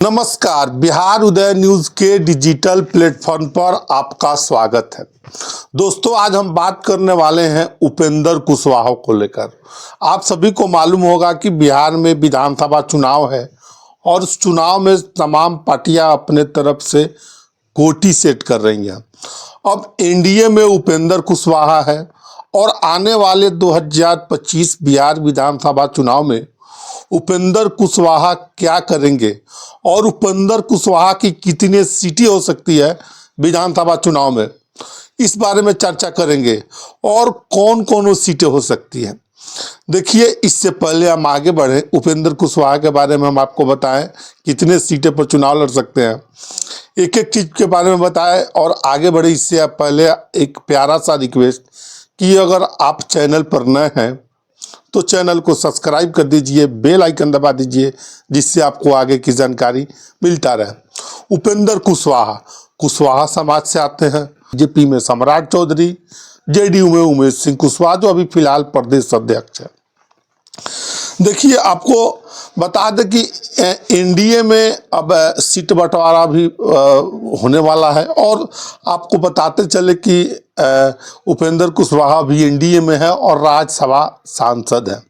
नमस्कार, बिहार उदय न्यूज के digital platform पर आपका स्वागत है। दोस्तों, आज हम बात करने वाले हैं उपेंद्र कुशवाहा को लेकर। आप सभी को मालूम होगा कि बिहार में विधानसभा चुनाव है और उस चुनाव में तमाम पार्टियां अपने तरफ से कोटी सेट कर रही हैं। अब एनडीए में उपेंद्र कुशवाहा है और आने वाले 2025 बिहार विधानसभा चुनाव में उपेंद्र कुशवाहा क्या करेंगे और उपेंद्र कुशवाहा की कितनी सीटें हो सकती है विधानसभा चुनाव में, इस बारे में चर्चा करेंगे और कौन कौन वो सीटें हो सकती हैं। देखिए, इससे पहले हम आगे बढ़े, उपेंद्र कुशवाहा के बारे में हम आपको बताएं कितने सीटें पर चुनाव लड़ सकते हैं, एक एक चीज के बारे में बताएं और आगे बढ़े। इससे पहले एक प्यारा सा रिक्वेस्ट कि अगर आप चैनल पर नए हैं तो चैनल को सब्सक्राइब कर दीजिए, बेल आइकन दबा दीजिए, जिससे आपको आगे की जानकारी मिलता रहे। उपेंद्र कुशवाहा समाज से आते हैं। बीजेपी में सम्राट चौधरी, जेडीयू में उमेश सिंह कुशवाहा जो अभी फिलहाल प्रदेश अध्यक्ष है। देखिए, आपको बता दें कि एनडीए में अब सीट बंटवारा भी होने वाला है और आपको बताते चले कि उपेंद्र कुशवाहा भी एनडीए में है और राज्यसभा सांसद है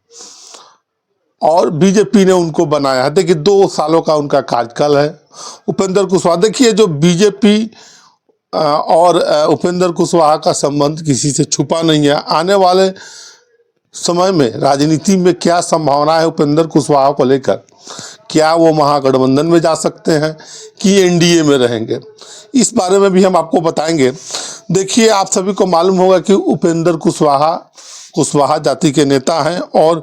और बीजेपी ने उनको बनाया है। देखिए, 2 सालों का उनका कार्यकाल है उपेंद्र कुशवाहा। देखिए, जो बीजेपी और उपेंद्र कुशवाहा का संबंध किसी से छुपा नहीं है। आने वाले समय में राजनीति में क्या संभावना है उपेंद्र कुशवाहा को लेकर, क्या वो महागठबंधन में जा सकते हैं कि एनडीए में रहेंगे, इस बारे में भी हम आपको बताएंगे। देखिए, आप सभी को मालूम होगा कि उपेंद्र कुशवाहा जाति के नेता हैं और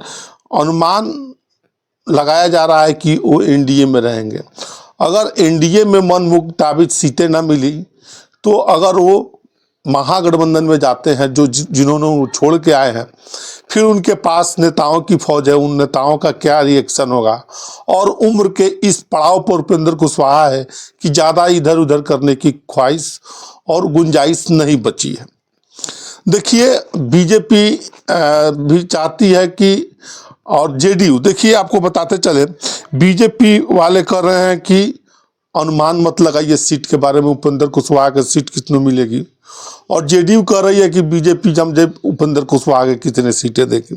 अनुमान लगाया जा रहा है कि वो एनडीए में रहेंगे। अगर एनडीए में मन मुताबिक सीटें न मिली तो अगर वो महागठबंधन में जाते हैं, जो जिन्होंने छोड़ के आए हैं, फिर उनके पास नेताओं की फौज है। उन नेताओं का क्या रिएक्शन होगा, और उम्र के इस पड़ाव पर उपेंद्र कुशवाहा है कि ज़्यादा इधर उधर करने की ख्वाहिश और गुंजाइश नहीं बची है। देखिए, बीजेपी भी चाहती है कि, और जेडीयू, देखिए आपको बताते चले, बीजेपी वाले कर रहे हैं कि अनुमान मत लगाइए सीट के बारे में, उपेंद्र कुशवाहा की सीट कितनी मिलेगी, और जेडीयू कह रही है कि बीजेपी जमजे उपेंद्र कुशवाहा के कितने सीटें देगी।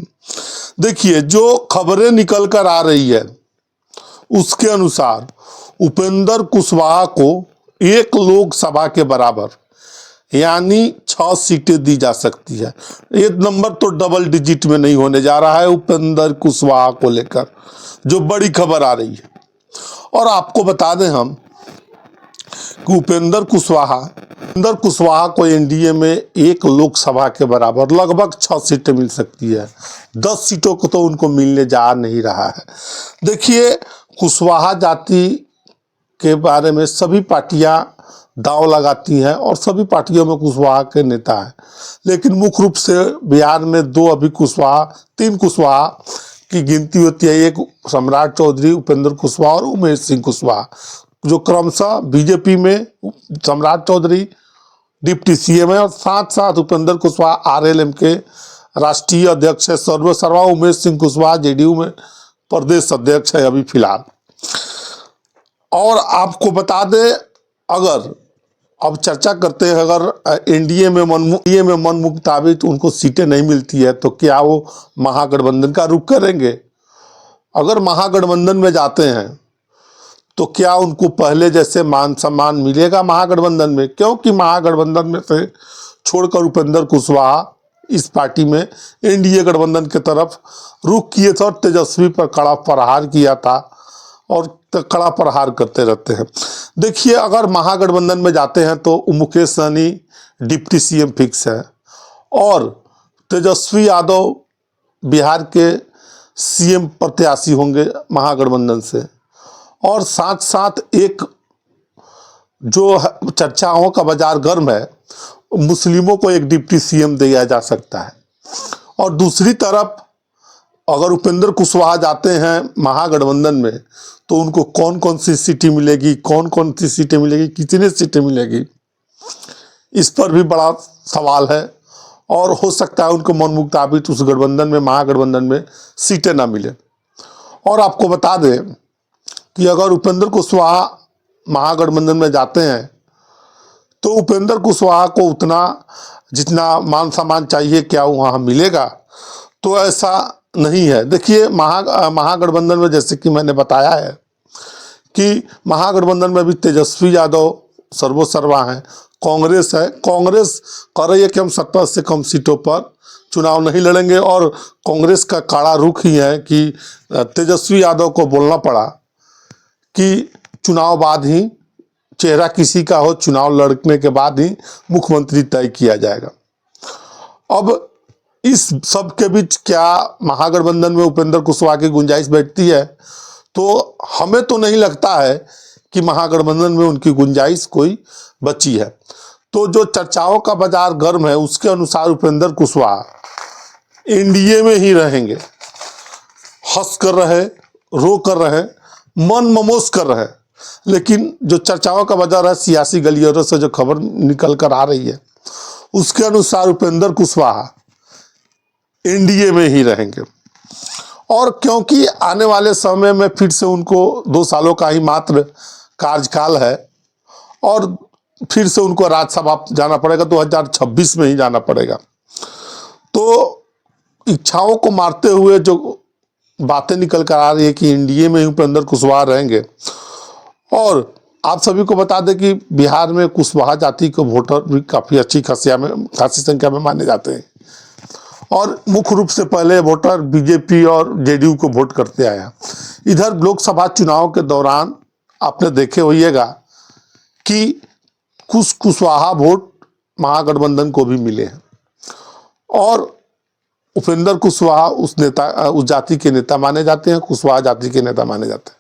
देखिए, जो खबरें निकल कर आ रही है उसके अनुसार उपेंद्र कुशवाहा को 1 लोकसभा के बराबर यानी 6 सीटें दी जा सकती है। एक नंबर तो डबल डिजिट में नहीं होने जा रहा है उपेंद्र कुशवाहा को लेकर, जो बड़ी खबर आ रही है। और आपको बता दें हम कि उपेंद्र कुशवाहा को एनडीए में 1 लोकसभा के बराबर लगभग 6 सीटें मिल सकती है। 10 सीटों को तो उनको मिलने जा नहीं रहा है। देखिए, कुशवाहा जाति के बारे में सभी पार्टियां दांव लगाती हैं और सभी पार्टियों में कुशवाहा के नेता हैं, लेकिन मुख्य रूप से बिहार में 3 कुशवाहा की गिनती होती है। एक सम्राट चौधरी, उपेंद्र कुशवाहा और उमेश सिंह कुशवाहा, जो क्रमशः बीजेपी में सम्राट चौधरी डिप्टी सीएम है और साथ साथ उपेंद्र कुशवाहा आरएलएम के राष्ट्रीय अध्यक्ष है। सर्वा उमेश सिंह कुशवाहा जेडीयू में प्रदेश अध्यक्ष है अभी फिलहाल। और आपको बता दें, अगर अब चर्चा करते हैं, अगर एनडीए में मन मुताबिक उनको सीटें नहीं मिलती है तो क्या वो महागठबंधन का रुख करेंगे। अगर महागठबंधन में जाते हैं तो क्या उनको पहले जैसे मान सम्मान मिलेगा महागठबंधन में, क्योंकि महागठबंधन में से छोड़कर उपेंद्र कुशवाहा इस पार्टी में एनडीए गठबंधन की तरफ रुख किए थे और तेजस्वी पर कड़ा प्रहार किया था और कड़ा प्रहार करते रहते हैं। देखिए, अगर महागठबंधन में जाते हैं तो Mukesh Sahni deputy CM fix है और तेजस्वी यादव बिहार के सीएम प्रत्याशी होंगे महागठबंधन से। और साथ साथ एक जो चर्चाओं का बाजार गर्म है, मुस्लिमों को एक डिप्टी सीएम दिया जा सकता है। और दूसरी तरफ अगर उपेंद्र कुशवाहा जाते हैं महागठबंधन में तो उनको कौन कौन सी सीटें मिलेगी, कितनी सीटें मिलेगी, इस पर भी बड़ा सवाल है। और हो सकता है उनको मन मुताबिक उस गठबंधन में, महागठबंधन में सीटें ना मिले। और आपको बता दें कि अगर उपेंद्र कुशवाहा महागठबंधन में जाते हैं तो उपेंद्र कुशवाहा को उतना जितना मान सम्मान चाहिए क्या वहाँ मिलेगा, तो ऐसा नहीं है। देखिए महागठबंधन में जैसे कि मैंने बताया है कि महागठबंधन में भी तेजस्वी यादव सर्वोसर्वा हैं, कांग्रेस है। कांग्रेस कह रही है कि हम 70 से कम सीटों पर चुनाव नहीं लड़ेंगे और कांग्रेस का कड़ा रुख ही है कि तेजस्वी यादव को बोलना पड़ा कि चुनाव बाद ही चेहरा किसी का हो, चुनाव लड़ने के बाद ही मुख्यमंत्री तय किया जाएगा। अब इस सब के बीच क्या महागठबंधन में उपेंद्र कुशवाहा की गुंजाइश बैठती है, तो हमें तो नहीं लगता है कि महागठबंधन में उनकी गुंजाइश कोई बची है। तो जो चर्चाओं का बाजार गर्म है उसके अनुसार उपेंद्र कुशवाहा एनडीए में ही रहेंगे। हंस कर रहे, रो कर रहे, मन ममोस कर रहे, लेकिन जो चर्चाओं का बाजार है, सियासी गलियारों से जो खबर निकल कर आ रही है उसके अनुसार उपेंद्र कुशवाहा एनडीए में ही रहेंगे। और क्योंकि आने वाले समय में फिर से उनको 2 सालों का ही मात्र कार्यकाल है और फिर से उनको राज्यसभा जाना पड़ेगा, 2026 में ही जाना पड़ेगा। तो इच्छाओं को मारते हुए जो बातें निकल कर आ रही है कि एनडीए में ही उपेंद्र कुशवाहा रहेंगे। और आप सभी को बता दें कि बिहार में कुशवाहा जाति के वोटर भी काफ़ी अच्छी खासी संख्या में माने जाते हैं और मुख्य रूप से पहले वोटर बीजेपी और जेडीयू को वोट करते आया। इधर लोकसभा चुनाव के दौरान आपने देखे होइएगा कि कुशवाहा वोट महागठबंधन को भी मिले हैं और उपेंद्र कुशवाहा उस जाति के नेता माने जाते हैं, कुशवाहा जाति के नेता माने जाते हैं।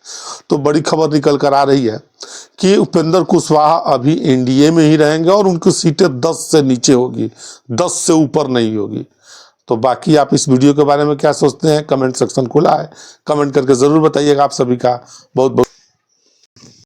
तो बड़ी खबर निकल कर आ रही है कि उपेंद्र कुशवाहा अभी एनडीए में ही रहेंगे और उनकी सीटें 10 से नीचे होगी, 10 से ऊपर नहीं होगी। तो बाकी आप इस वीडियो के बारे में क्या सोचते हैं, कमेंट सेक्शन खुला है, कमेंट करके ज़रूर बताइएगा। आप सभी का बहुत बहुत